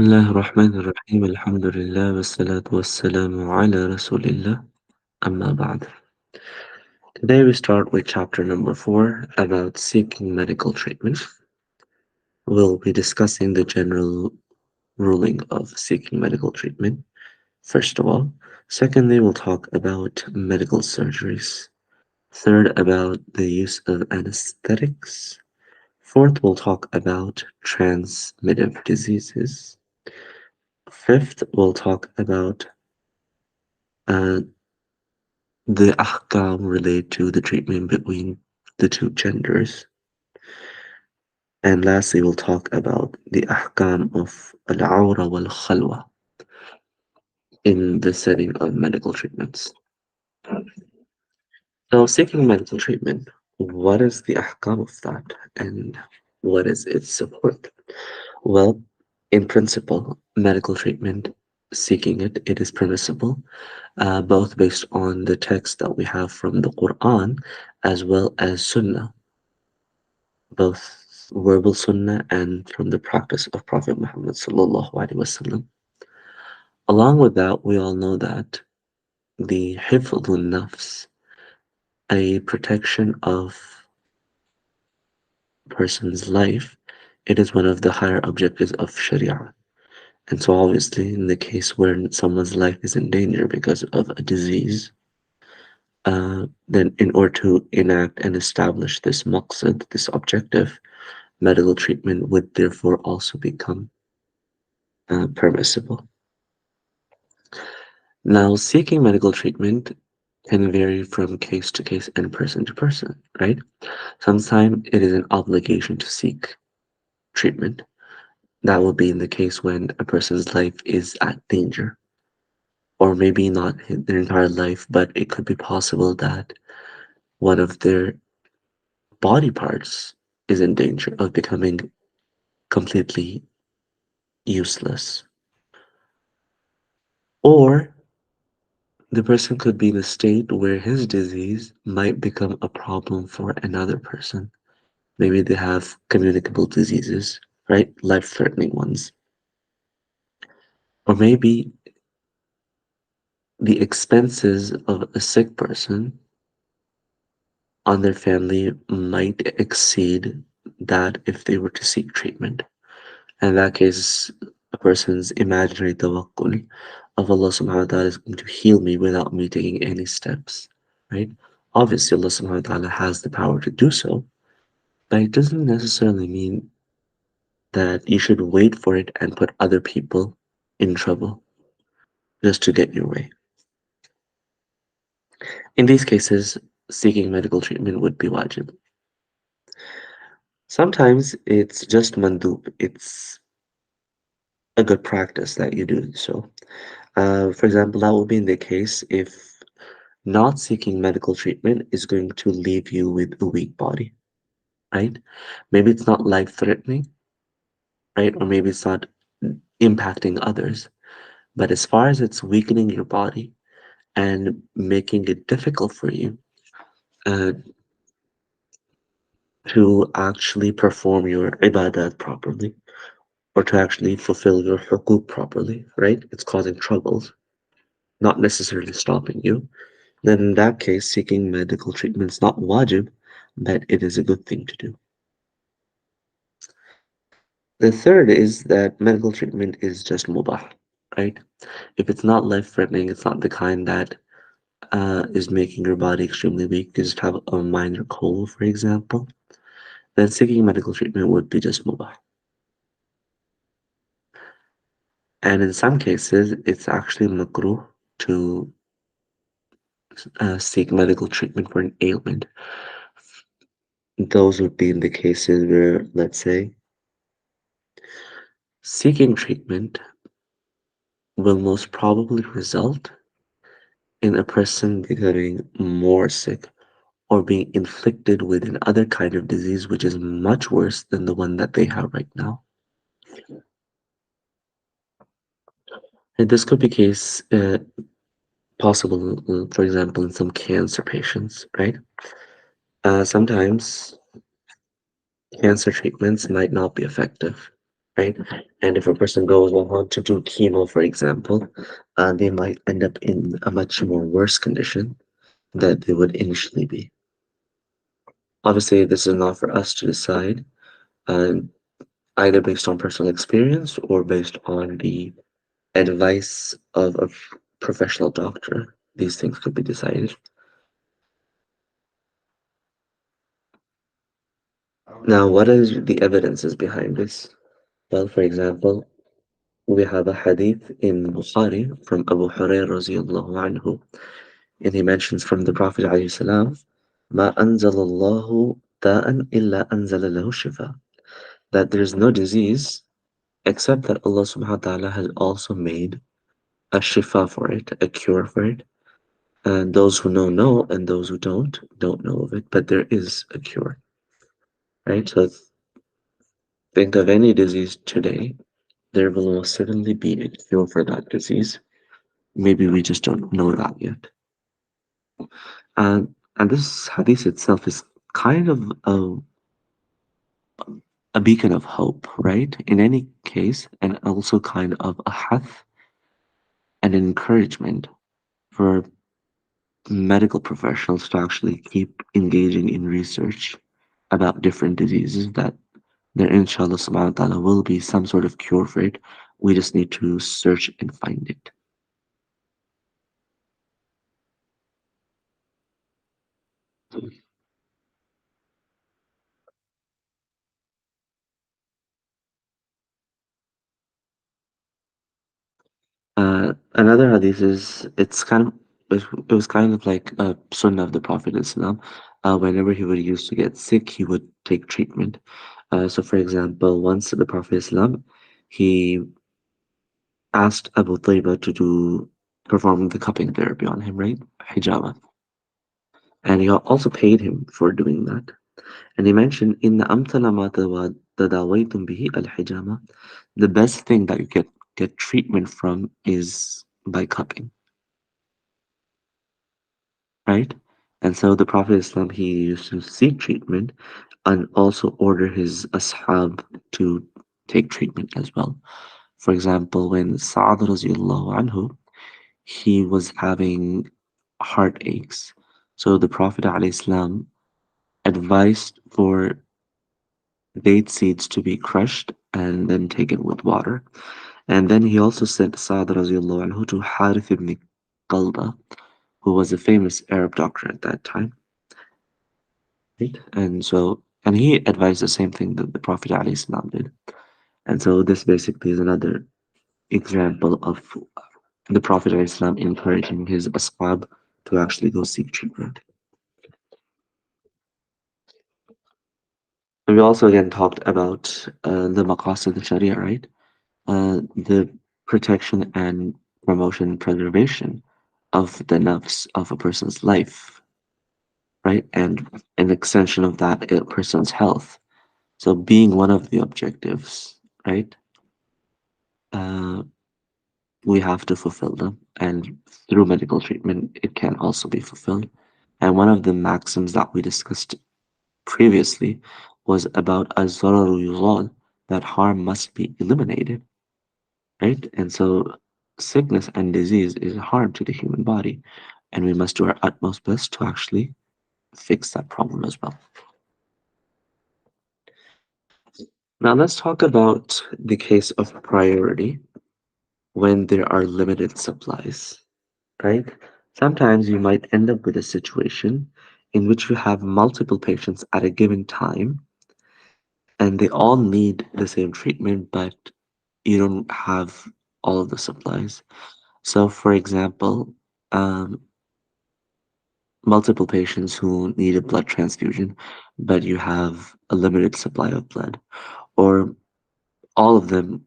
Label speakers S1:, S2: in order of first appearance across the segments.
S1: بسم الله الرحمن الرحيم الحمد لله والصلاة والسلام على رسول الله أما بعد. Today we start with chapter number 4 about seeking medical treatment. We'll be discussing the general ruling of seeking medical treatment, first of all. Secondly, we'll talk about medical surgeries. Third, about the use of anesthetics. Fourth, we'll talk about transmittive diseases. Fifth, we'll talk about uh, the ahkam relate to the treatment between the two genders. And lastly, we'll talk about the ahkam of al-awra wal-khalwa in the setting of medical treatments. So, seeking medical treatment, what is the ahkam of that and what is its support? Well, in principle, medical treatment, seeking it is permissible, both based on the text that we have from the Quran as well as Sunnah, both verbal Sunnah and from the practice of Prophet Muhammad sallallahu alaihi wasallam. Along with that, we all know that the hifdhul nafs, a protection of person's life, it is one of the higher objectives of Sharia. And so, obviously, in the case where someone's life is in danger because of a disease, then in order to enact and establish this maqsad, this objective, medical treatment would therefore also become permissible. Now, seeking medical treatment can vary from case to case and person to person, right? Sometimes it is an obligation to seek treatment. That will be in the case when a person's life is at danger, or maybe not their entire life, but it could be possible that one of their body parts is in danger of becoming completely useless. Or the person could be in a state where his disease might become a problem for another person. Maybe they have communicable diseases, right? Life threatening ones. Or maybe the expenses of a sick person on their family might exceed that if they were to seek treatment. In that case, a person's imaginary tawakkul of Allah subhanahu wa ta'ala is going to heal me without me taking any steps, right? Obviously, Allah subhanahu wa ta'ala has the power to do so, but it doesn't necessarily mean that you should wait for it and put other people in trouble just to get your way. In these cases, seeking medical treatment would be wajib. Sometimes it's just mandub, it's a good practice that you do so. For example, that would be in the case if not seeking medical treatment is going to leave you with a weak body, right? Maybe it's not life threatening, right? Or maybe it's not impacting others. But as far as it's weakening your body and making it difficult for you uh, to actually perform your ibadat properly or to actually fulfill your hukuk properly, right? It's causing troubles, not necessarily stopping you. Then in that case, seeking medical treatment is not wajib, but it is a good thing to do. The third is that medical treatment is just mubah, right? If it's not life-threatening, it's not the kind that is making your body extremely weak. You just have a minor cold, for example, then seeking medical treatment would be just mubah. And in some cases, it's actually makruh to seek medical treatment for an ailment. Those would be in the cases where, let's say, seeking treatment will most probably result in a person becoming more sick or being inflicted with another kind of disease which is much worse than the one that they have right now. And this could be case possible, for example, in some cancer patients, right? Sometimes cancer treatments might not be effective. right? And if a person goes on to do chemo, for example, they might end up in a much more worse condition that they would initially be. Obviously, this is not for us to decide, uh, either based on personal experience or based on the advice of a professional doctor. These things could be decided. Now, what is the evidences behind this? Well, for example, we have a hadith in Bukhari from Abu Hurairah radiallahu anhu, and he mentions from the Prophet alayhi salam, ما أنزل الله داء إلا أنزل له شفاء, that there is no disease except that Allah subhanahu wa ta'ala has also made a shifa for it, a cure for it. And those who know, and those who don't know of it, but there is a cure, right? So think of any disease today, there will most certainly be a cure for that disease. Maybe we just don't know that yet. And this hadith itself is kind of a beacon of hope, right? In any case, and also kind of a hath and an encouragement for medical professionals to actually keep engaging in research about different diseases that there inshallah subhanahu wa ta'ala will be some sort of cure for it. We just need to search and find it. Another hadith is it was kind of like a sunnah of the Prophet Islam. Whenever he would used to get sick, he would take treatment. So, for example, once the Prophet Islam, he asked Abu Tayba to perform the cupping therapy on him, right? Hijama. And he also paid him for doing that. And he mentioned, in the amtala ma tadawaytum bihi al-hijama, the best thing that you get treatment from is by cupping, right? And so the Prophet Islam, he used to seek treatment and also order his ashab to take treatment as well. For example, when Sa'ad radiallahu anhu, he was having heartaches. So the Prophet ﷺ advised for date seeds to be crushed and then taken with water. And then he also sent Sa'ad radiallahu anhu to Harith ibn Qalba, who was a famous Arab doctor at that time. Right? And he advised the same thing that the Prophet ﷺ did. And so this basically is another example of the Prophet ﷺ encouraging his ashab to actually go seek treatment. And we also again talked about the maqasid al-sharia, right? The protection and promotion and preservation of the nafs of a person's life, right? And an extension of that, a person's health. So being one of the objectives, right? Uh, we have to fulfill them. And through medical treatment, it can also be fulfilled. And one of the maxims that we discussed previously was about az-zararu yuzal, that harm must be eliminated, right? And so sickness and disease is harm to the human body, and we must do our utmost best to actually fix that problem as well. Now let's talk about the case of priority when there are limited supplies, right? Sometimes you might end up with a situation in which you have multiple patients at a given time and they all need the same treatment, but you don't have all of the supplies. So, for example, um, multiple patients who need a blood transfusion, but you have a limited supply of blood, or all of them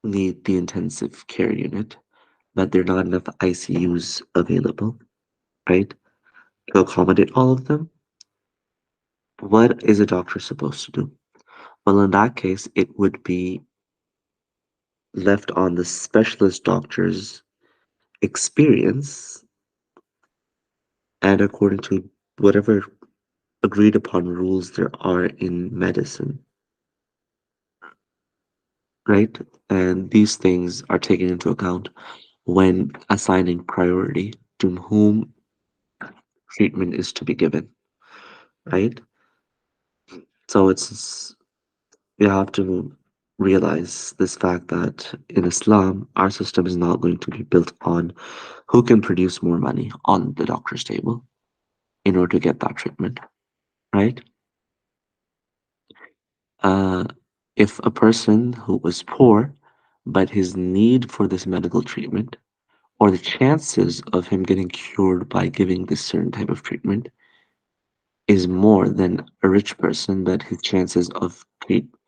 S1: need the intensive care unit, but there are not enough ICUs available, right, to accommodate all of them. What is a doctor supposed to do? Well, in that case, it would be left on the specialist doctor's experience and according to whatever agreed upon rules there are in medicine. right? And these things are taken into account when assigning priority to whom treatment is to be given, right? So it's you have to realize this fact that in Islam, our system is not going to be built on who can produce more money on the doctor's table in order to get that treatment, right? Uh, if a person who was poor, but his need for this medical treatment or the chances of him getting cured by giving this certain type of treatment is more than a rich person, but his chances of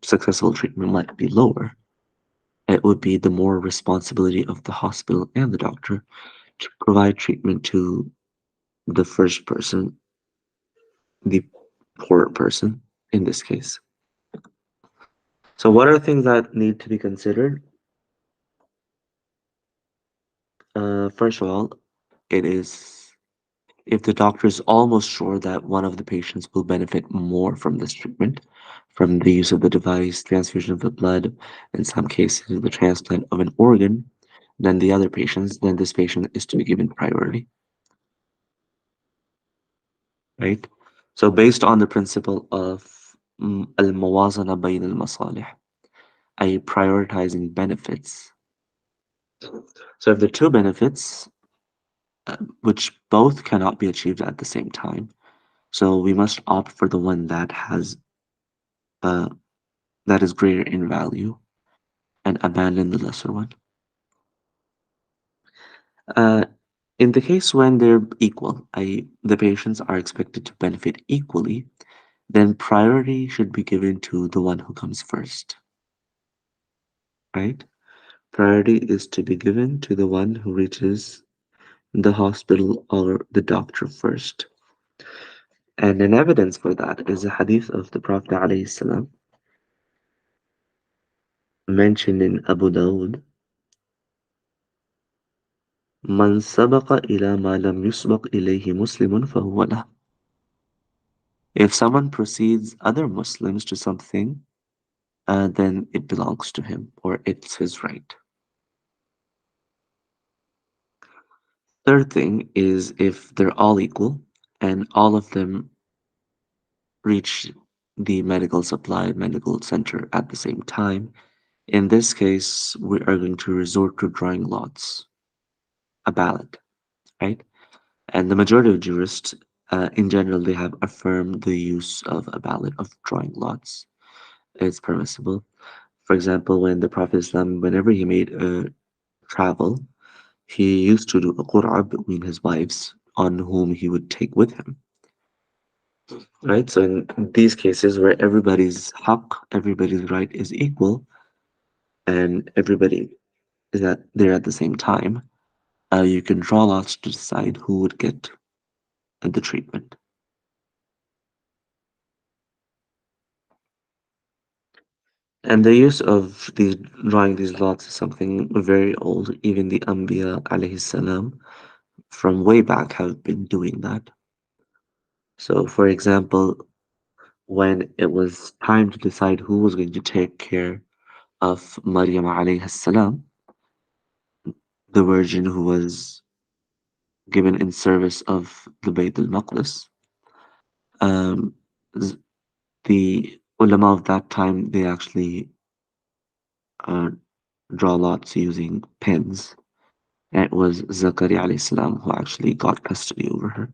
S1: successful treatment might be lower. It would be the more responsibility of the hospital and the doctor to provide treatment to the first person, the poorer person in this case. So, what are things that need to be considered? First of all, it is if the doctor is almost sure that one of the patients will benefit more from this treatment, from the use of the device, transfusion of the blood, in some cases, the transplant of an organ, than the other patients, then this patient is to be given priority, right? So, based on the principle of al-mawazana bayn al-masalih, i.e. prioritizing benefits. So, if the two benefits, which both cannot be achieved at the same time, so we must opt for the one uh, that is greater in value and abandon the lesser one. Uh, in the case when they're equal, i.e., the patients are expected to benefit equally, then priority should be given to the one who comes first, right? Priority is to be given to the one who reaches the hospital or the doctor first. And an evidence for that is a hadith of the Prophet ﷺ mentioned in Abu Dawud. من سبق إلى ما لم يسبق إليه مسلم فهو له. If someone precedes other Muslims to something, then it belongs to him or it's his right. Third thing is if they're all equal and all of them reach the medical supply medical center at the same time. In this case, we are going to resort to drawing lots, a ballot, right? And the majority of jurists, in general, they have affirmed the use of a ballot of drawing lots. It's permissible. For example, when the Prophet Islam, whenever he made a travel, he used to do a qur'ah between his wives on whom he would take with him. Right? So in these cases where everybody's haq, everybody's right is equal, and everybody is there at the same time, you can draw lots to decide who would get the treatment. And the use of these drawing these lots is something very old. Even the Anbiya alayhi salam from way back have been doing that. So for example, when it was time to decide who was going to take care of Maryam alayhi salam, the virgin who was given in service of the Bayt al-Maqdis, um, z- the ulama of that time, they actually uh, draw lots using pens. And it was Zakaria alayhi salam who actually got custody over her.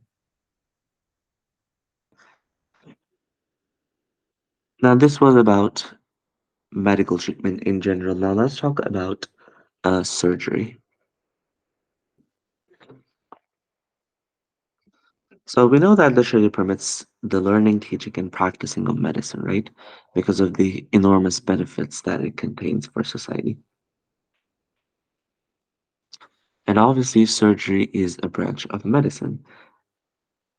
S1: Now, this was about medical treatment in general. Now, let's talk about surgery. So, we know that the Sharia permits the learning, teaching, and practicing of medicine, right? Because of the enormous benefits that it contains for society. And obviously, surgery is a branch of medicine.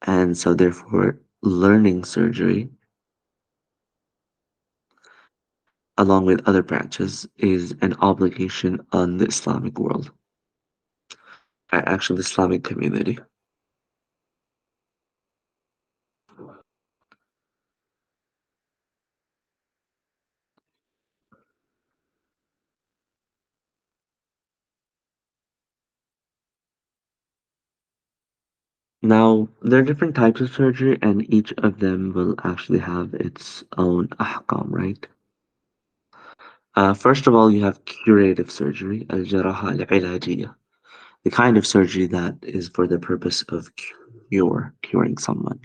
S1: And so, therefore, learning surgery, along with other branches, is an obligation on the Islamic world, actually, the Islamic community. Now, there are different types of surgery, and each of them will actually have its own ahkam, right? First of all, you have curative surgery, al-jaraha al-ilajiyya, the kind of surgery that is for the purpose of curing someone,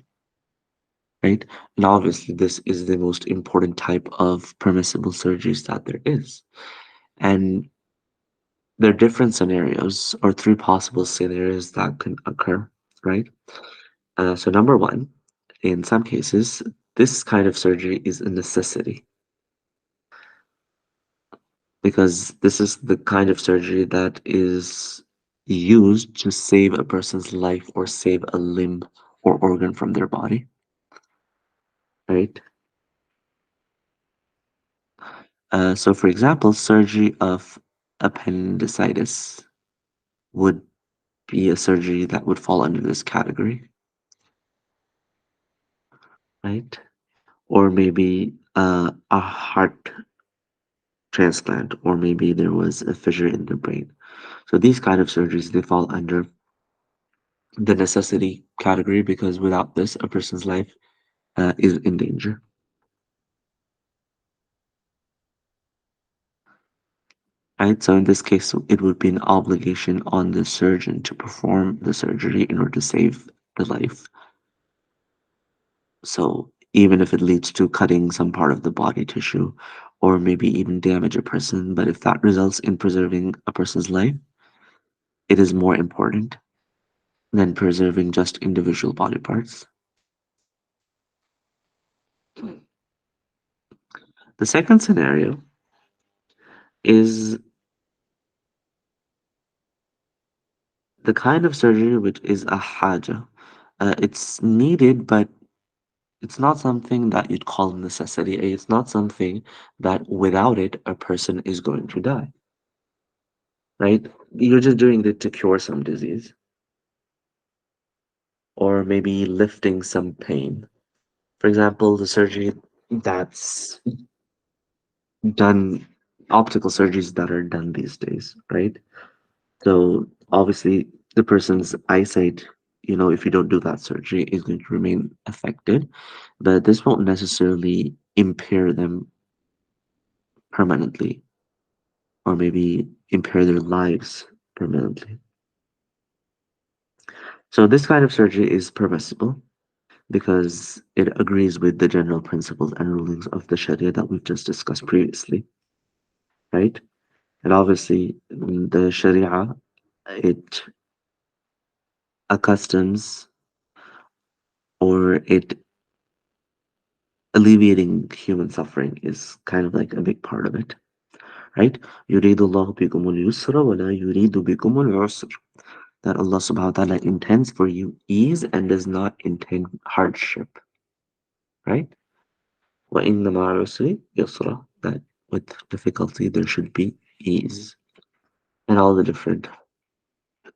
S1: right? And obviously, this is the most important type of permissible surgeries that there is. And there are different scenarios or three possible scenarios that can occur, right? So, number one, in some cases, this kind of surgery is a necessity because this is the kind of surgery that is used to save a person's life or save a limb or organ from their body, right? So, for example, surgery of appendicitis would be a surgery that would fall under this category, right? Or maybe a heart transplant, or maybe there was a fissure in the brain. So these kind of surgeries they fall under the necessity category because without this, a person's life is in danger. Right? So in this case, it would be an obligation on the surgeon to perform the surgery in order to save the life. So even if it leads to cutting some part of the body tissue or maybe even damage a person, but if that results in preserving a person's life, it is more important than preserving just individual body parts. The second scenario is the kind of surgery which is a haja. It's needed, but it's not something that you'd call a necessity. It's not something that without it, a person is going to die, right? You're just doing it to cure some disease or maybe lifting some pain. For example, the surgery that's done, optical surgeries that are done these days, right? So obviously, the person's eyesight, if you don't do that surgery, is going to remain affected, but this won't necessarily impair them permanently or maybe impair their lives permanently. So this kind of surgery is permissible because it agrees with the general principles and rulings of the Sharia that we've just discussed previously, right? And obviously, the Sharia, it accustoms or it alleviating human suffering is kind of like a big part of it, right? يريد الله بكم اليسر ولا يريد بكم العسر. That Allah subhanahu wa ta'ala intends for you ease and does not intend hardship, right? وَإِنَّ مَعَ الْعُسْرِ يُسْرًا. That with difficulty there should be ease. And all the different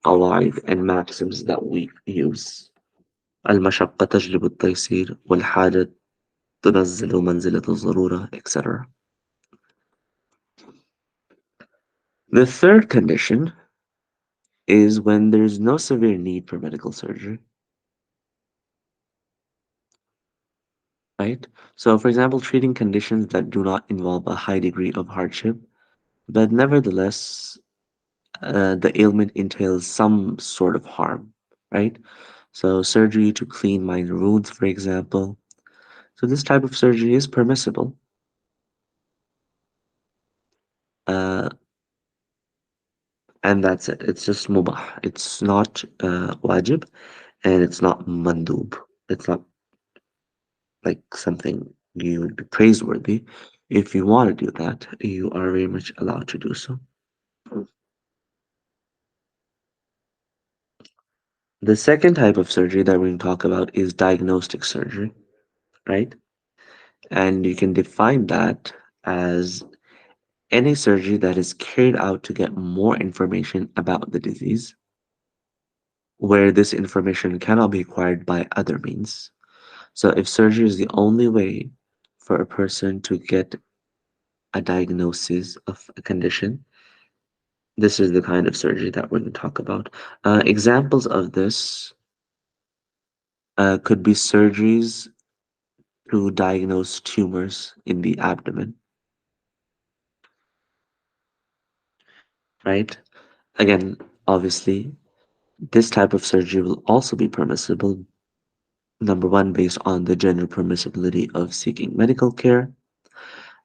S1: qawaid and maxims that we use. المشقة تجلب التيسير والحاجة تنزل منزلة الضرورة, etc. The third condition is when there's no severe need for medical surgery, right? So, for example, treating conditions that do not involve a high degree of hardship, but nevertheless, the ailment entails some sort of harm, right? So, surgery to clean minor wounds, for example. So, this type of surgery is permissible. Uh, and that's it. It's just mubah. It's not wajib and it's not mandub. It's not like something you would be praiseworthy. If you want to do that, you are very much allowed to do so. The second type of surgery that we're going to talk about is diagnostic surgery, right? And you can define that as any surgery that is carried out to get more information about the disease, where this information cannot be acquired by other means. So, if surgery is the only way for a person to get a diagnosis of a condition, this is the kind of surgery that we're going to talk about. Examples of this could be surgeries to diagnose tumors in the abdomen, right? Again, obviously, this type of surgery will also be permissible. Number one, based on the general permissibility of seeking medical care.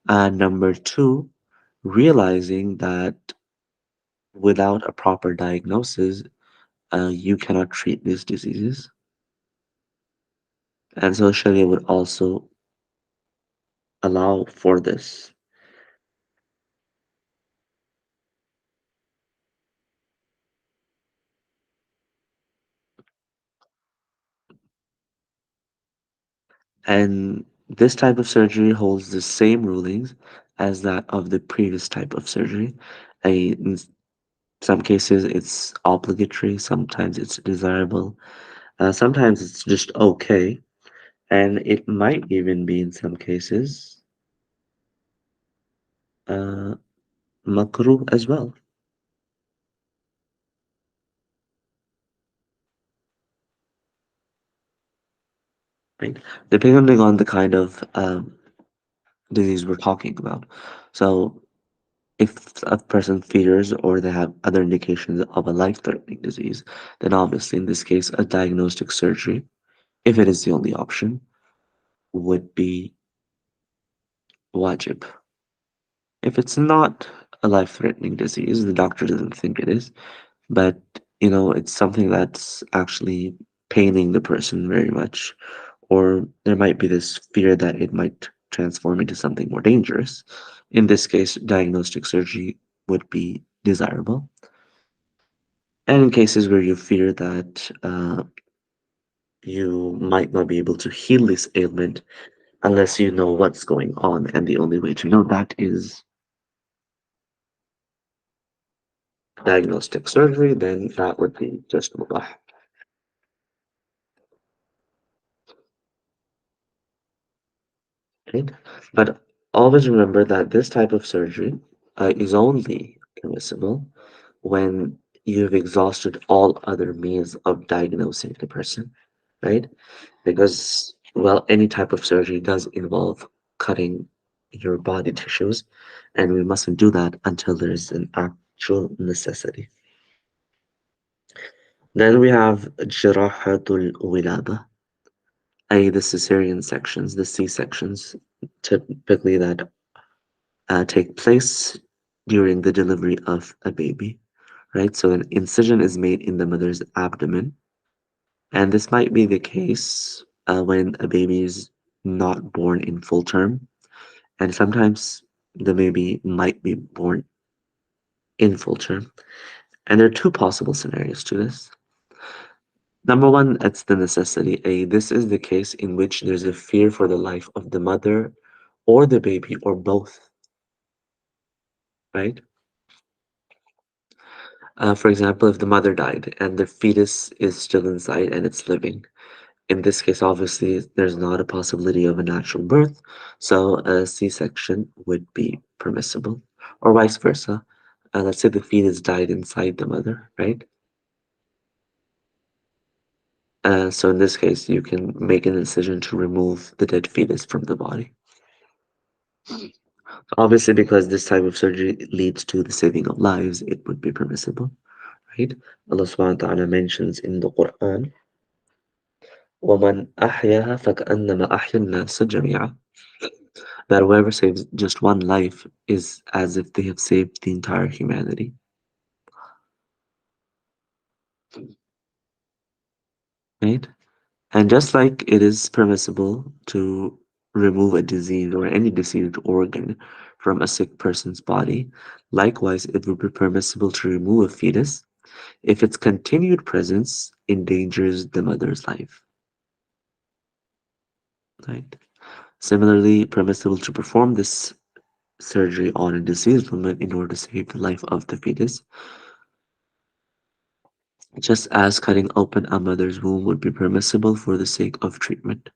S1: And number two, realizing that without a proper diagnosis, you cannot treat these diseases. And so Sharia would also allow for this. And this type of surgery holds the same rulings as that of the previous type of surgery. In some cases, it's obligatory, sometimes it's desirable, sometimes it's just okay, and it might even be in some cases uh, makruh as well, right? Depending on the kind of disease we're talking about. So, if a person fears or they have other indications of a life-threatening disease, then obviously in this case, a diagnostic surgery, if it is the only option, would be wajib. If it's not a life-threatening disease, the doctor doesn't think it is, but it's something that's actually paining the person very much, or there might be this fear that it might transform into something more dangerous. In this case, diagnostic surgery would be desirable. And in cases where you fear that you might not be able to heal this ailment unless you know what's going on, and the only way to know that is diagnostic surgery, then that would be just mubah. Right? But always remember that this type of surgery is only permissible when you've exhausted all other means of diagnosing the person, right? Because, well, any type of surgery does involve cutting your body tissues, and we mustn't do that until there's an actual necessity. Then we have Jirahatul Wilada, i.e., the cesarean sections, the C sections, typically that take place during the delivery of a baby, right? So an incision is made in the mother's abdomen, and this might be the case when a baby is not born in full term, and sometimes the baby might be born in full term. And there are two possible scenarios to this. Number one, it's the necessity. This is the case in which there's a fear for the life of the mother or the baby or both, right? For example, if the mother died and the fetus is still inside and it's living, in this case, obviously, there's not a possibility of a natural birth, so a C-section would be permissible, or vice versa. Let's say the fetus died inside the mother, right? So in this case, you can make an incision to remove the dead fetus from the body. Obviously, because this type of surgery leads to the saving of lives, it would be permissible, right? Allah subhanahu wa ta'ala mentions in the Quran, وَمَنْ أَحْيَاهَا فَكَأَنَّمَا أَحْيَا النَّاسَ جَمِيعًا, that whoever saves just one life is as if they have saved the entire humanity, right? And just like it is permissible to remove a disease or any diseased organ from a sick person's body, likewise, it would be permissible to remove a fetus if its continued presence endangers the mother's life, right? Similarly, permissible to perform this surgery on a deceased woman in order to save the life of the fetus, just as cutting open a mother's womb would be permissible for the sake of treatment.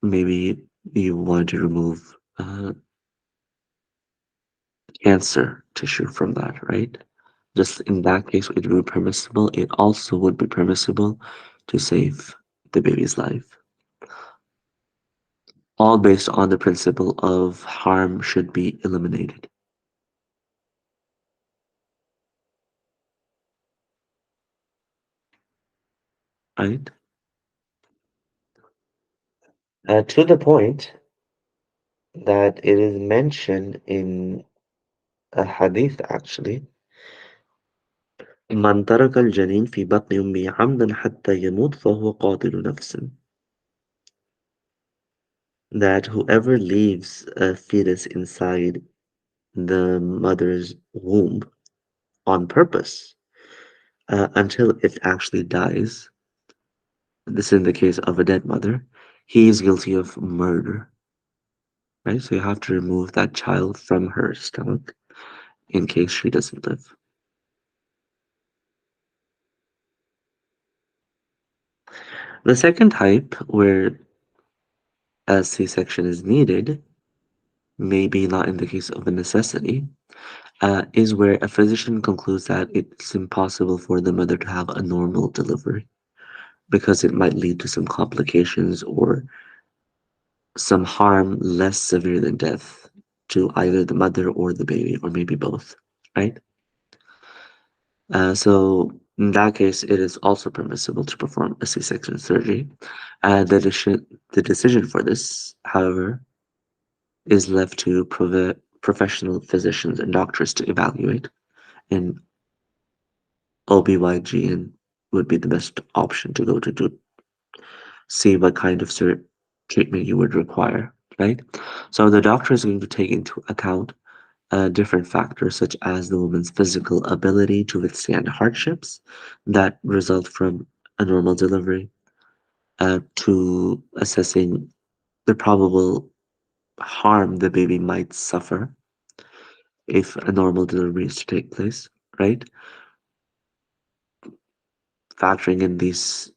S1: Maybe you want to remove cancer tissue from that, right? Just in that case, it would be permissible. It also would be permissible to save the baby's life, all based on the principle of harm should be eliminated, right? To the point that it is mentioned in a hadith actually, من ترك الجنين في بطن أمه عمدا حتى يموت فهو قاتل نفس. That whoever leaves a fetus inside the mother's womb on purpose until it actually dies, this is in the case of a dead mother, he is guilty of murder, right? So you have to remove that child from her stomach in case she doesn't live. The second type, where a C-section is needed, maybe not in the case of a necessity, is where a physician concludes that it's impossible for the mother to have a normal delivery because it might lead to some complications or some harm less severe than death to either the mother or the baby, or maybe both, right? So in that case, it is also permissible to perform a C-section surgery. The decision for this, however, is left to professional physicians and doctors to evaluate, and OBYGN would be the best option to go to see what kind of treatment you would require, right? So the doctor is going to take into account different factors such as the woman's physical ability to withstand hardships that result from a normal delivery, to assessing the probable harm the baby might suffer if a normal delivery is to take place, right? Factoring in these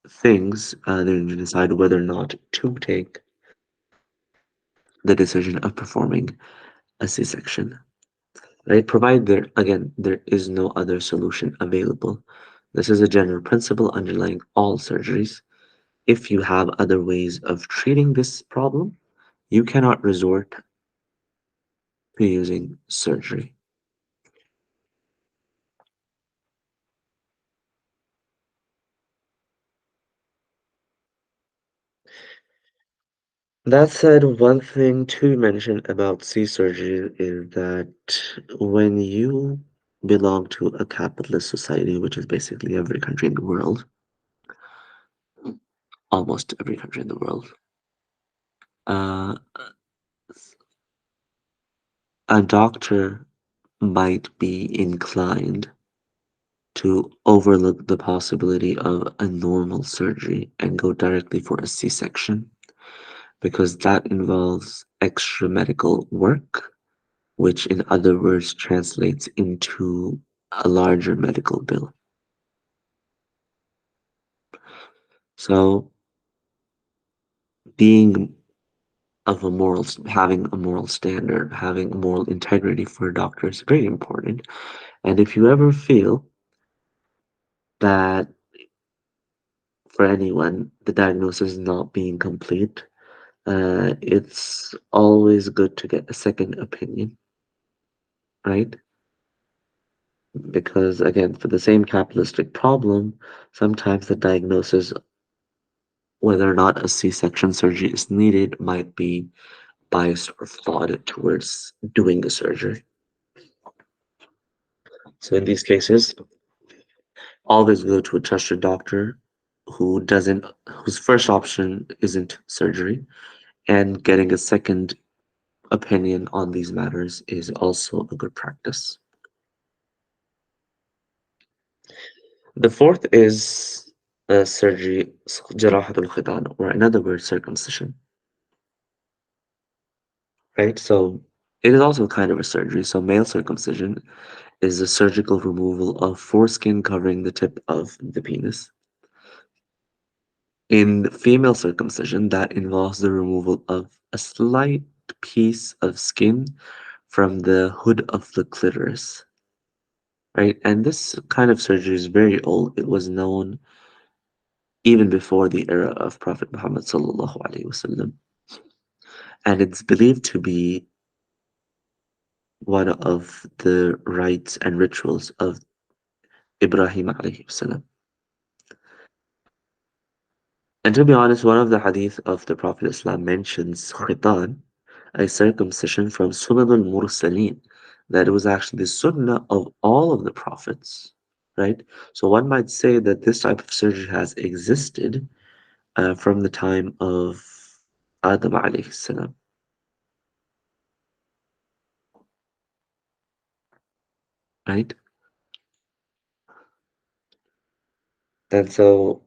S1: things, they're going to decide whether or not to take the decision of performing a C-section, right? Provided there is no other solution available. This is a general principle underlying all surgeries. If you have other ways of treating this problem, you cannot resort to using surgery. That said, one thing to mention about C surgery is that when you belong to a capitalist society, which is basically every country in the world, almost every country in the world, uh, a doctor might be inclined to overlook the possibility of a normal surgery and go directly for a C-section because that involves extra medical work, which in other words translates into a larger medical bill. So being having a moral standard, having moral integrity for a doctor is very important. And if you ever feel that for anyone the diagnosis is not being complete, it's always good to get a second opinion, right? Because again, for the same capitalistic problem, sometimes the diagnosis, whether or not a C-section surgery is needed, might be biased or flawed towards doing the surgery. So in these cases, always go to a trusted doctor whose first option isn't surgery, and getting a second opinion on these matters is also a good practice. The fourth is surgery, جراحة الختان, or in other words, circumcision, right? So it is also kind of a surgery. So male circumcision is a surgical removal of foreskin covering the tip of the penis. In female circumcision, that involves the removal of a slight piece of skin from the hood of the clitoris, right? And this kind of surgery is very old. It was known even before the era of Prophet Muhammad sallallahu alaihi wasallam, and it's believed to be one of the rites and rituals of Ibrahim alayhi salam. And to be honest, one of the hadith of the Prophet Islam mentions khitan, a circumcision from Sunan al-Mursaleen, that it was actually the sunnah of all of the prophets, right? So one might say that this type of surgery has existed from the time of Adam alayhi salam, right? And so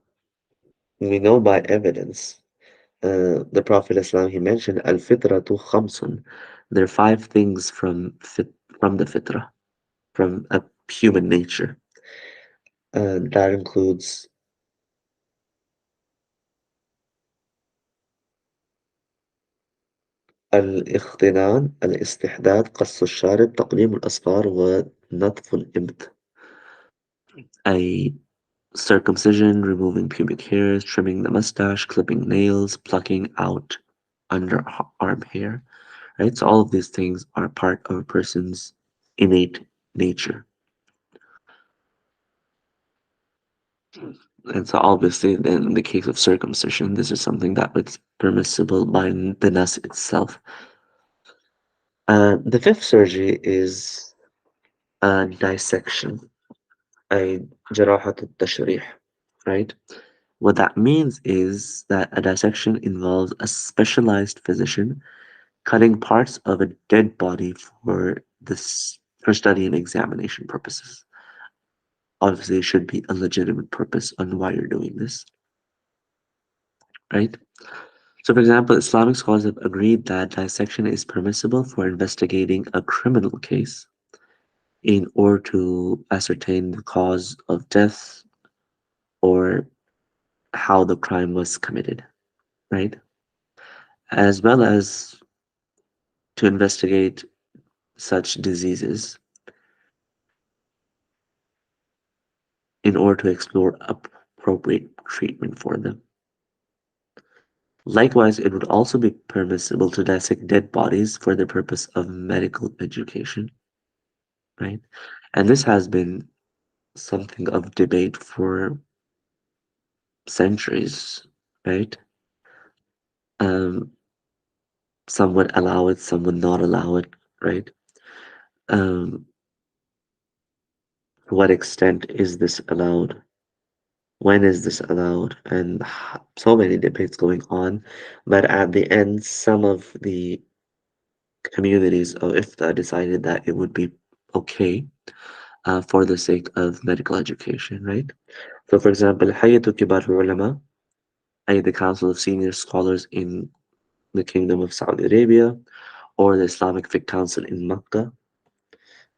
S1: we know by evidence, the Prophet Islam, he mentioned al-fitratu khamsun. There are five things from the fitrah, from a human nature. That includes الاختنان، الاستحداد، قص الشارب، تقليم الأظفار، ونتف الإبط. A circumcision, removing pubic hairs, trimming the mustache, clipping nails, plucking out underarm hair, right? So all of these things are part of a person's innate nature. And so obviously in the case of circumcision, this is something that was permissible by the Nas itself. The fifth surgery is a dissection, a جراحة التشريح, right? What that means is that a dissection involves a specialized physician cutting parts of a dead body for study and examination purposes. Obviously, it should be a legitimate purpose on why you're doing this, right? So, for example, Islamic scholars have agreed that dissection is permissible for investigating a criminal case in order to ascertain the cause of death or how the crime was committed, right? As well as to investigate such diseases in order to explore appropriate treatment for them. Likewise, it would also be permissible to dissect dead bodies for the purpose of medical education, right? And this has been something of debate for centuries, right? Um, some would allow it, some would not allow it, right? Um, to what extent is this allowed? When is this allowed? And so many debates going on. But at the end, some of the communities of IFTA decided that it would be okay for the sake of medical education, right? So, for example, Hayatu Kibar Ulama, the Council of Senior Scholars in the Kingdom of Saudi Arabia, or the Islamic Fiqh Council in Makkah,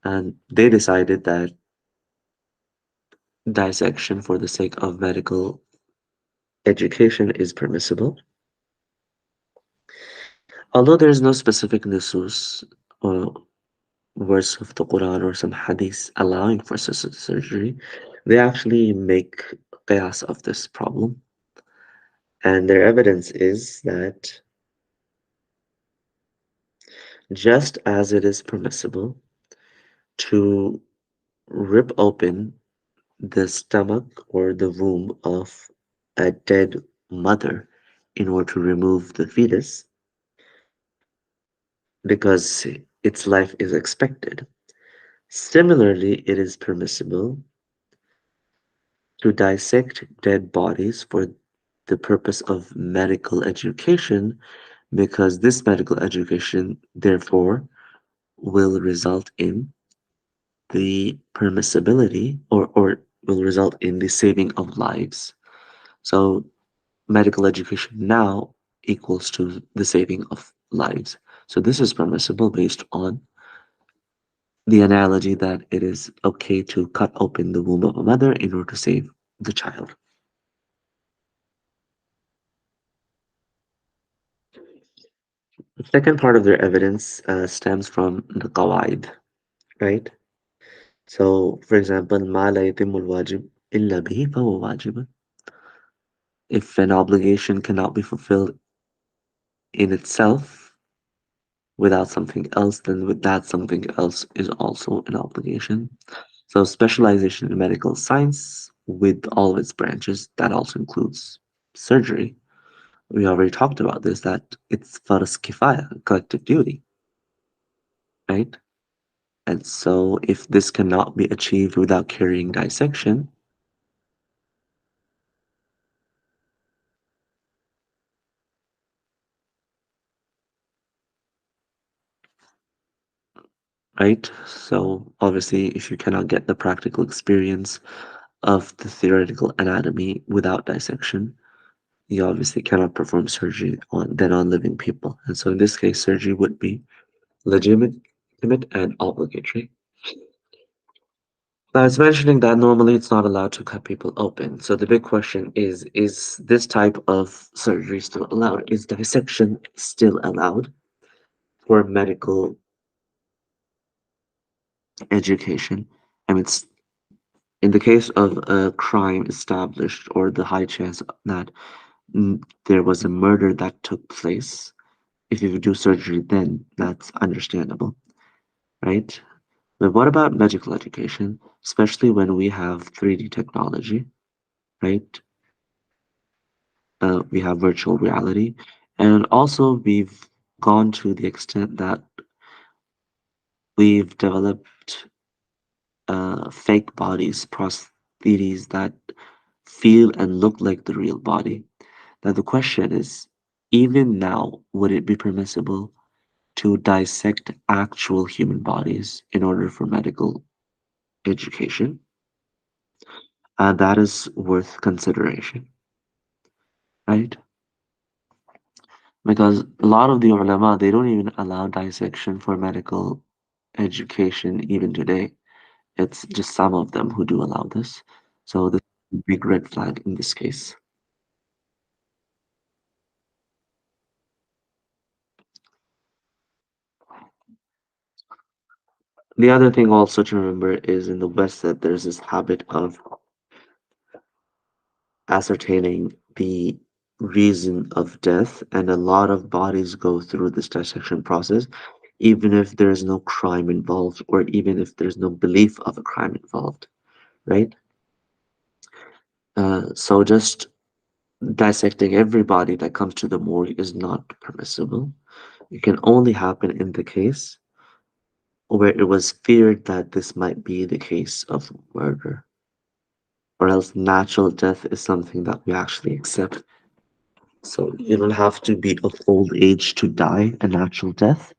S1: and they decided that dissection for the sake of medical education is permissible. Although there is no specific nusus or verse of the Quran or some hadith allowing for such surgery, they actually make qiyas of this problem. And their evidence is that just as it is permissible to rip open the stomach or the womb of a dead mother in order to remove the fetus because its life is expected. Similarly, it is permissible to dissect dead bodies for the purpose of medical education because this medical education, therefore, will result in the permissibility or will result in the saving of lives. So medical education now equals to the saving of lives. So this is permissible based on the analogy that it is okay to cut open the womb of a mother in order to save the child. The second part of their evidence stems from the qawaid, right? So, for example, ما لا يتم الواجب إلا به فهو واجب. If an obligation cannot be fulfilled in itself without something else, then with that something else is also an obligation. So, specialization in medical science with all of its branches, that also includes surgery. We already talked about this, that it's farz kifaya, collective duty, right? And so, if this cannot be achieved without carrying dissection, right? So, obviously, if you cannot get the practical experience of the theoretical anatomy without dissection, you obviously cannot perform surgery on living people. And so, in this case, surgery would be legitimate and obligatory. Now, it's mentioning that normally it's not allowed to cut people open. So the big question is this type of surgery still allowed? Is dissection still allowed for medical education? I mean, in the case of a crime established or the high chance that there was a murder that took place, if you do surgery, then that's understandable, right? But what about medical education, especially when we have 3D technology, right? We have virtual reality, and also we've gone to the extent that we've developed fake bodies, prostheses that feel and look like the real body. Now the question is, even now, would it be permissible to dissect actual human bodies in order for medical education? That is worth consideration, right? Because a lot of the ulama, they don't even allow dissection for medical education even today. It's just some of them who do allow this. So this is a big red flag in this case. The other thing also to remember is in the West that there's this habit of ascertaining the reason of death, and a lot of bodies go through this dissection process, even if there's no crime involved, or even if there's no belief of a crime involved, right? So just dissecting everybody that comes to the morgue is not permissible. It can only happen in the case where it was feared that this might be the case of murder, or else natural death is something that we actually accept. So you don't have to be of old age to die a natural death,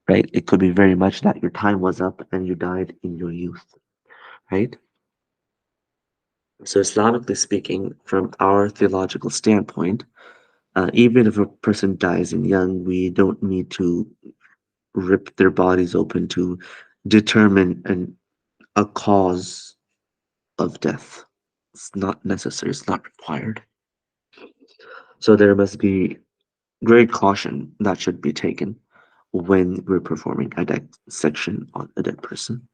S1: right? It could be very much that your time was up and you died in your youth, right? So Islamically speaking, from our theological standpoint, even if a person dies in young, we don't need to rip their bodies open to determine a cause of death. It's not necessary, it's not required. So there must be great caution that should be taken when we're performing a dissection on a dead person.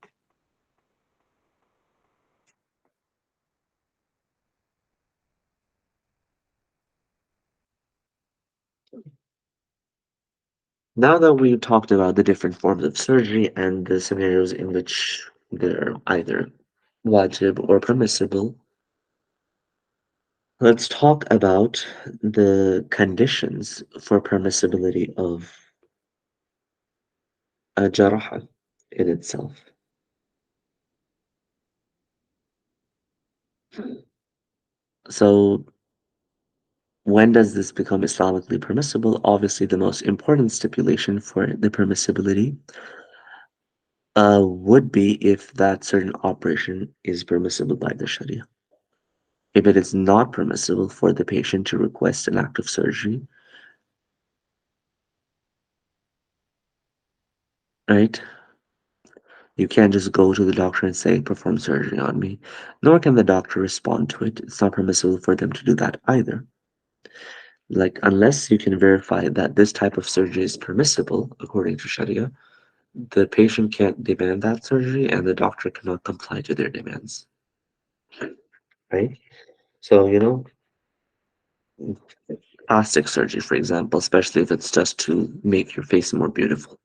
S1: Now that we've talked about the different forms of surgery and the scenarios in which they're either wajib or permissible, let's talk about the conditions for permissibility of a jaraha in itself. So, when does this become Islamically permissible? Obviously, the most important stipulation for the permissibility would be if that certain operation is permissible by the Sharia. If it is not permissible for the patient to request an act of surgery, right? You can't just go to the doctor and say, perform surgery on me, nor can the doctor respond to it. It's not permissible for them to do that either. Like, unless you can verify that this type of surgery is permissible according to Sharia, the patient can't demand that surgery and the doctor cannot comply to their demands, right? So, plastic surgery, for example, especially if it's just to make your face more beautiful,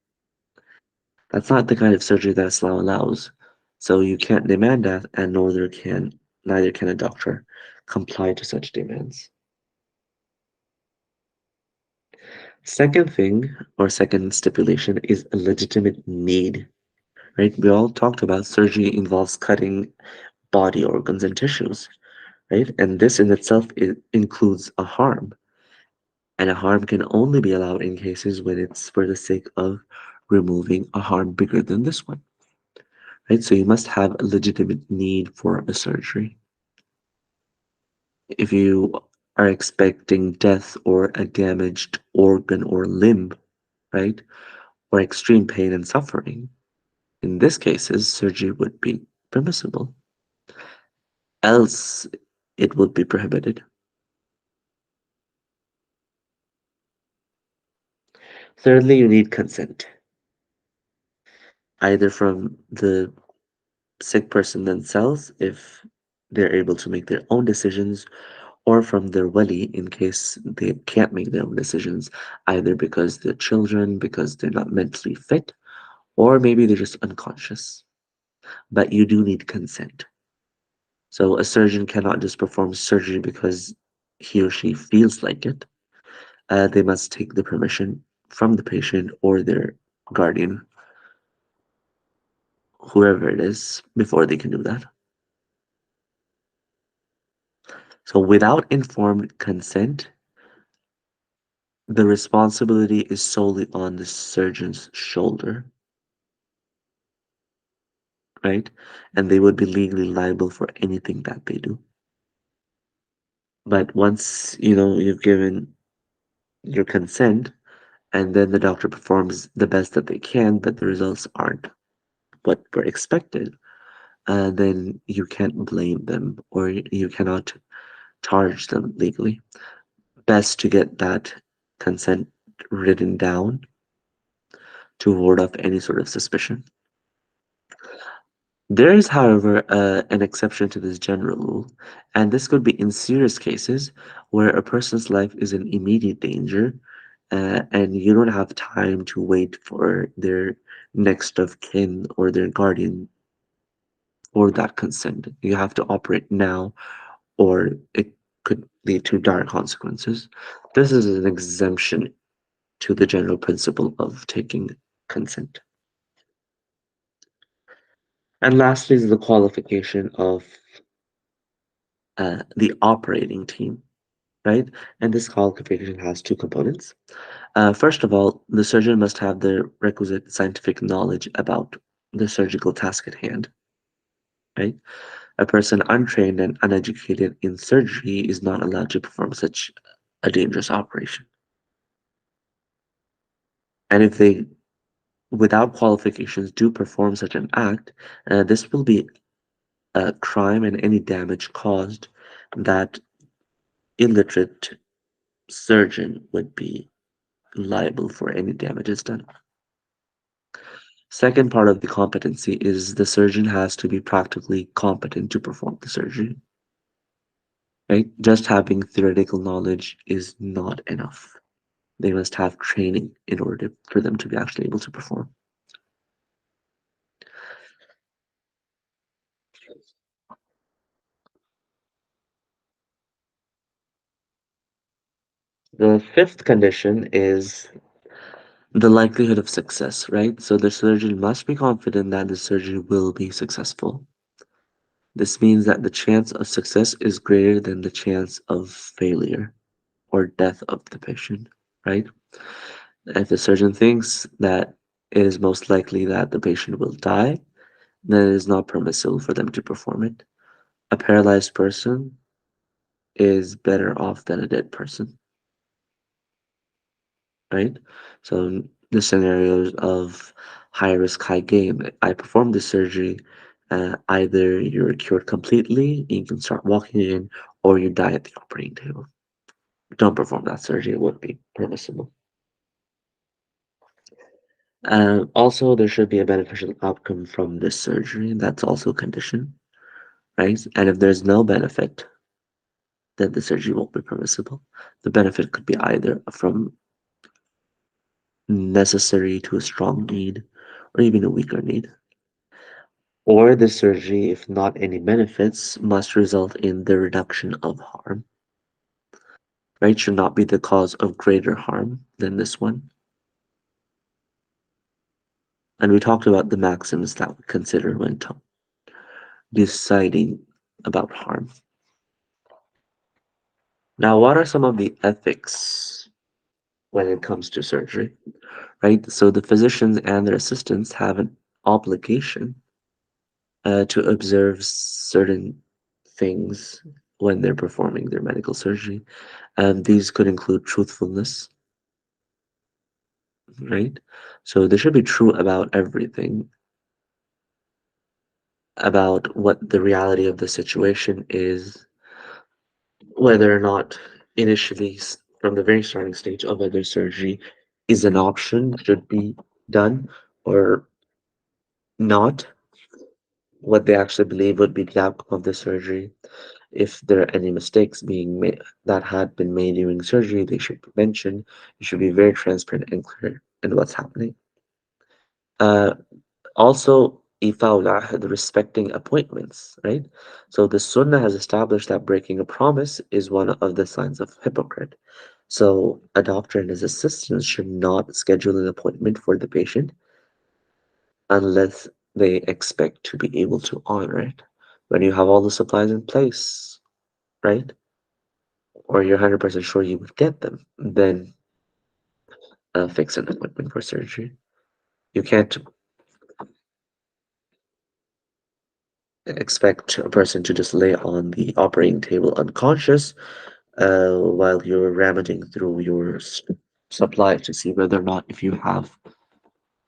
S1: that's not the kind of surgery that Islam allows. So you can't demand that, and neither can a doctor comply to such demands. Second thing, or second stipulation, is a legitimate need, right? We all talked about surgery involves cutting body organs and tissues, right? And this in itself includes a harm. And a harm can only be allowed in cases when it's for the sake of removing a harm bigger than this one, right? So you must have a legitimate need for a surgery. If you are expecting death or a damaged organ or limb, right? Or extreme pain and suffering, in this cases, surgery would be permissible. Else, it would be prohibited. Thirdly, you need consent, either from the sick person themselves, if they're able to make their own decisions, or from their wali in case they can't make their own decisions, either because they're children, because they're not mentally fit, or maybe they're just unconscious. But you do need consent. So a surgeon cannot just perform surgery because he or she feels like it. They must take the permission from the patient or their guardian, whoever it is, before they can do that. So without informed consent, the responsibility is solely on the surgeon's shoulder, right? And they would be legally liable for anything that they do. But once, you've given your consent and then the doctor performs the best that they can, but the results aren't what were expected, then you can't blame them or you cannot charge them legally. Best to get that consent written down to ward off any sort of suspicion. There is, however, an exception to this general rule, and this could be in serious cases where a person's life is in immediate danger, and you don't have time to wait for their next of kin or their guardian for that consent. You have to operate now, or it could lead to dire consequences. This is an exemption to the general principle of taking consent. And lastly is the qualification of the operating team, right? And this qualification has two components. First of all, the surgeon must have the requisite scientific knowledge about the surgical task at hand, right? A person untrained and uneducated in surgery is not allowed to perform such a dangerous operation. And if they, without qualifications, do perform such an act, this will be a crime and any damage caused that illiterate surgeon would be liable for any damages done. Second part of the competency is the surgeon has to be practically competent to perform the surgery, right? Just having theoretical knowledge is not enough. They must have training in order for them to be actually able to perform. The fifth condition is the likelihood of success, right? So the surgeon must be confident that the surgery will be successful. This means that the chance of success is greater than the chance of failure or death of the patient, right? If the surgeon thinks that it is most likely that the patient will die, then it is not permissible for them to perform it. A paralyzed person is better off than a dead person, right? So the scenarios of high risk, high gain. I performed the surgery. Either you're cured completely, you can start walking again, or you die at the operating table. Don't perform that surgery; it would be permissible. Also, there should be a beneficial outcome from this surgery. That's also a condition, right? And if there's no benefit, then the surgery won't be permissible. The benefit could be either from necessary to a strong need or even a weaker need. Or the surgery, if not any benefits, must result in the reduction of harm, right? Should not be the cause of greater harm than this one. And we talked about the maxims that we consider when deciding about harm. Now, what are some of the ethics when it comes to surgery, right? So the physicians and their assistants have an obligation to observe certain things when they're performing their medical surgery. These could include truthfulness, right? So they should be true about everything, about what the reality of the situation is, whether or not initially, from the very starting stage of whether surgery is an option, should be done or not, what they actually believe would be the outcome of the surgery. If there are any mistakes being made that had been made during surgery, they should be mentioned. You should be very transparent and clear in what's happening. Uh, Also, ifa'ul the respecting appointments, right? So the Sunnah has established that breaking a promise is one of the signs of hypocrite. So a doctor and his assistants should not schedule an appointment for the patient unless they expect to be able to honor it. When you have all the supplies in place, right? Or you're 100% sure you would get them, then fix an appointment for surgery. You can't expect a person to just lay on the operating table unconscious while you're rummaging through your supplies to see whether or not if you have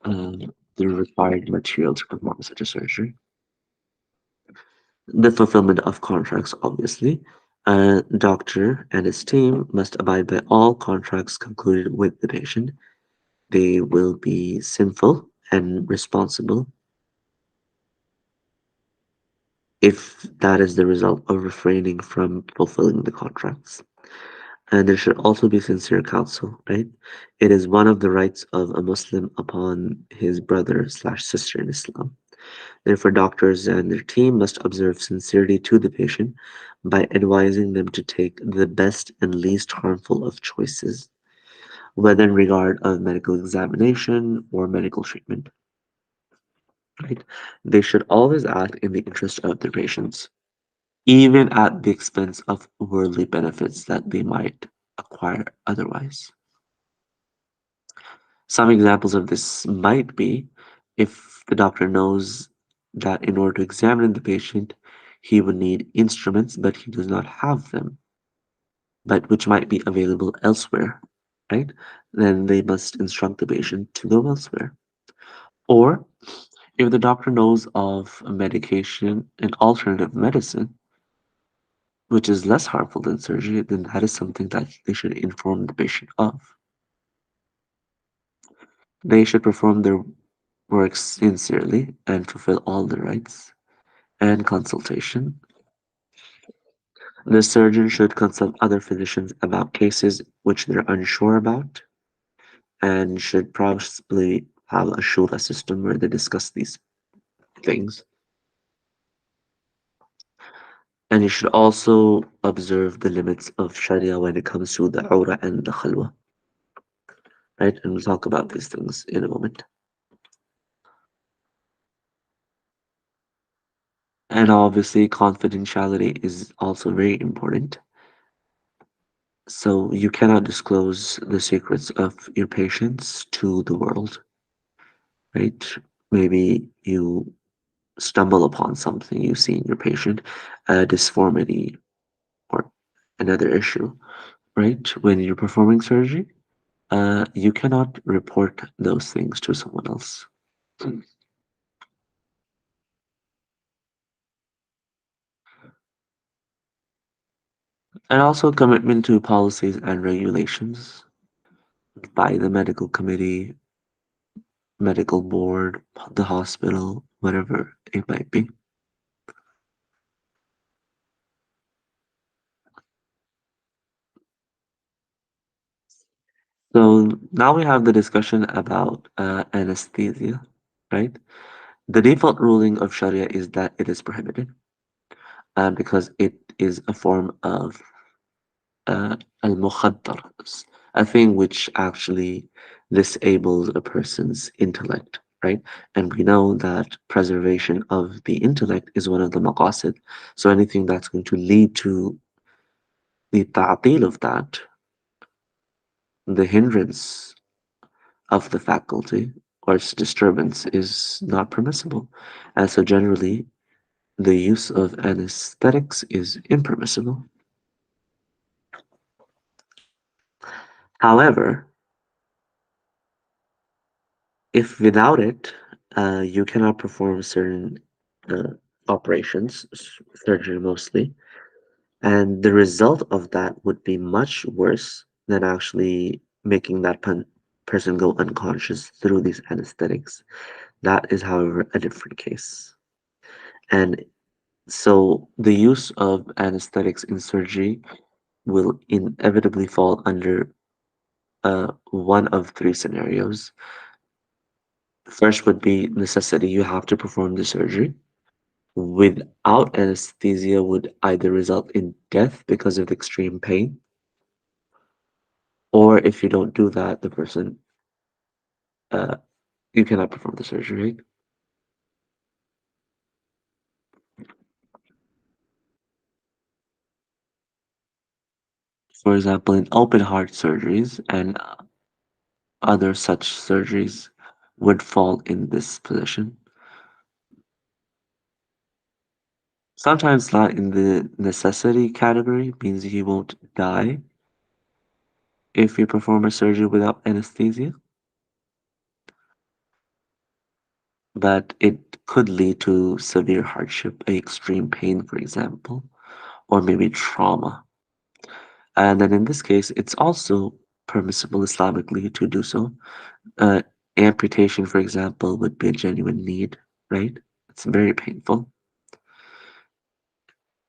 S1: the required material to perform such a surgery. The fulfillment of contracts, obviously. A doctor and his team must abide by all contracts concluded with the patient. They will be sinful and responsible if that is the result of refraining from fulfilling the contracts. And there should also be sincere counsel, right? It is one of the rights of a Muslim upon his brother slash sister in Islam. Therefore, doctors and their team must observe sincerity to the patient by advising them to take the best and least harmful of choices, whether in regard of medical examination or medical treatment, right? They should always act in the interest of their patients, even at the expense of worldly benefits that they might acquire otherwise. Some examples of this might be if the doctor knows that in order to examine the patient, he would need instruments, but he does not have them, but which might be available elsewhere, right? Then they must instruct the patient to go elsewhere. Or if the doctor knows of a medication, an alternative medicine, which is less harmful than surgery, then that is something that they should inform the patient of. They should perform their work sincerely and fulfill all the rights and consultation. The surgeon should consult other physicians about cases which they're unsure about and should possibly have a shura system where they discuss these things. And you should also observe the limits of Sharia when it comes to the aura and the khalwa, right? And we'll talk about these things in a moment. And obviously, confidentiality is also very important. So you cannot disclose the secrets of your patients to the world, right? Maybe you stumble upon something you see in your patient, a deformity or another issue, right? When you're performing surgery, you cannot report those things to someone else. And also commitment to policies and regulations by the medical committee, medical board, the hospital, whatever it might be. So now we have the discussion about anesthesia, right? The default ruling of Sharia is that it is prohibited because it is a form of uh, al-mukhaddar, a thing which actually disables a person's intellect, right? And we know that preservation of the intellect is one of the maqasid. So anything that's going to lead to the ta'til of that, the hindrance of the faculty or its disturbance is not permissible. And so generally, the use of anesthetics is impermissible. However, if without it, you cannot perform certain uh, operations, surgery mostly, and the result of that would be much worse than actually making that person go unconscious through these anesthetics. That is, however, a different case. And so the use of anesthetics in surgery will inevitably fall under one of three scenarios. First would be necessity, you have to perform the surgery. Without anesthesia would either result in death because of extreme pain, or if you don't do that, the person uh, you cannot perform the surgery. For example, in open heart surgeries and other such surgeries would fall in this position. Sometimes not in the necessity category, means you won't die if you perform a surgery without anesthesia, but it could lead to severe hardship, extreme pain, for example, or maybe trauma. And then in this case, it's also permissible Islamically to do so. Uh, Amputation, for example, would be a genuine need, right? It's very painful.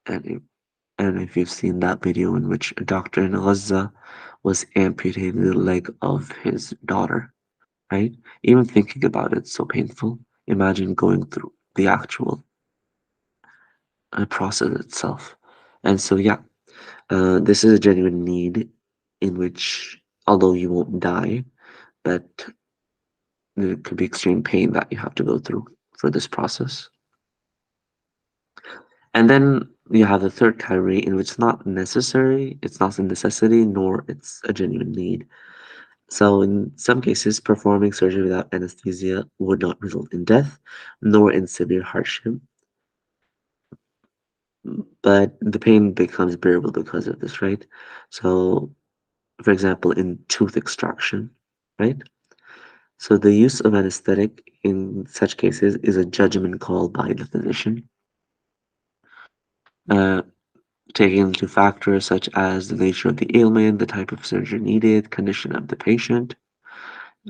S1: And if you've seen that video in which a doctor in Gaza was amputating the leg of his daughter, right? Even thinking about it's so painful. Imagine going through the actual process itself. And so, yeah, this is a genuine need in which, although you won't die, but there could be extreme pain that you have to go through for this process. And then you have the third category in which it's not necessary, it's not a necessity, nor it's a genuine need. So in some cases, performing surgery without anesthesia would not result in death, nor in severe hardship, but the pain becomes bearable because of this, right? So, for example, in tooth extraction, right? So the use of anesthetic in such cases is a judgment call by the physician, uh, taking into factors such as the nature of the ailment, the type of surgery needed, condition of the patient.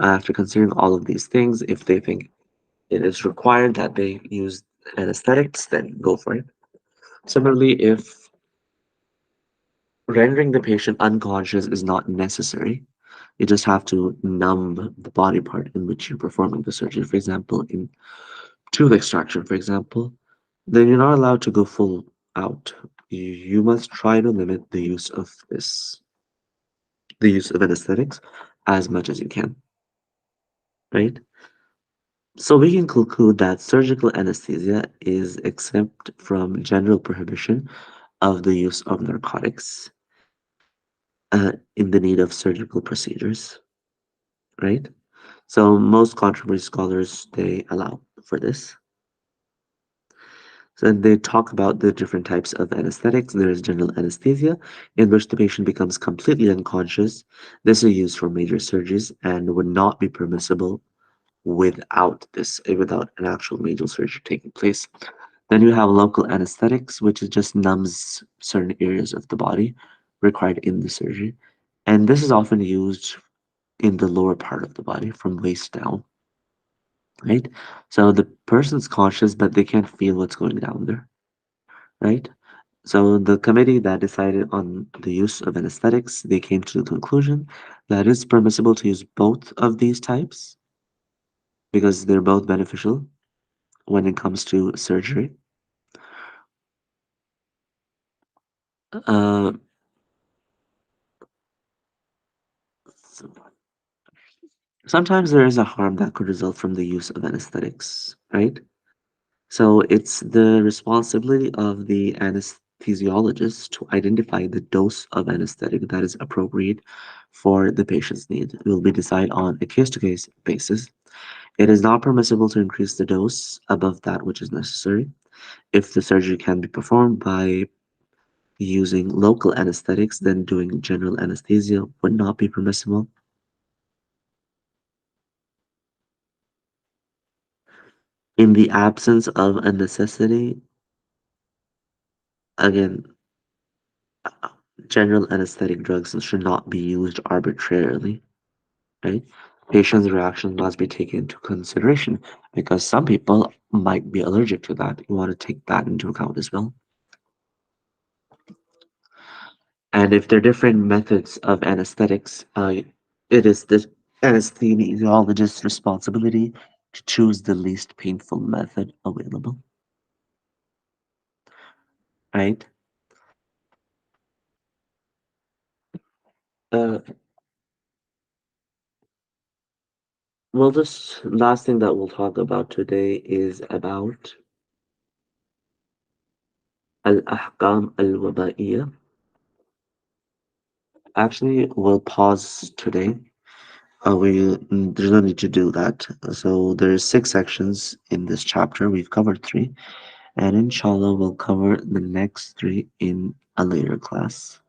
S1: After considering all of these things, if they think it is required that they use anesthetics, then go for it. Similarly, if rendering the patient unconscious is not necessary, you just have to numb the body part in which you're performing the surgery. For example, in tooth extraction, for example, then you're not allowed to go full out. You must try to limit the use of anesthetics as much as you can, right? So we can conclude that surgical anesthesia is exempt from general prohibition of the use of narcotics in the need of surgical procedures, right? So most controversy scholars they allow for this. So they talk about the different types of anesthetics. There is general anesthesia, in which the patient becomes completely unconscious. This is used for major surgeries and would not be permissible without an actual major surgery taking place. Then you have local anesthetics, which is just numbs certain areas of the body required in the surgery. And this is often used in the lower part of the body from waist down. right? So the person's conscious, but they can't feel what's going down there, right? So the committee that decided on the use of anesthetics, they came to the conclusion that it's permissible to use both of these types because they're both beneficial when it comes to surgery. Uh, so- Sometimes there is a harm that could result from the use of anesthetics, right? So it's the responsibility of the anesthesiologist to identify the dose of anesthetic that is appropriate for the patient's need. It will be decided on a case-to-case basis. It is not permissible to increase the dose above that which is necessary. If the surgery can be performed by using local anesthetics, then doing general anesthesia would not be permissible. In the absence of a necessity, again, general anesthetic drugs should not be used arbitrarily, right? Patient's reaction must be taken into consideration because some people might be allergic to that. You want to take that into account as well. And if there are different methods of anesthetics, it is the anesthesiologist's responsibility to choose the least painful method available, right? Uh, well, this last thing that we'll talk about today is about al-ahkam al-wabaiyya. Actually, we'll pause today. There's no need to do that. So there's 6 sections in this chapter. We've covered 3, and inshallah, we'll cover the next 3 in a later class.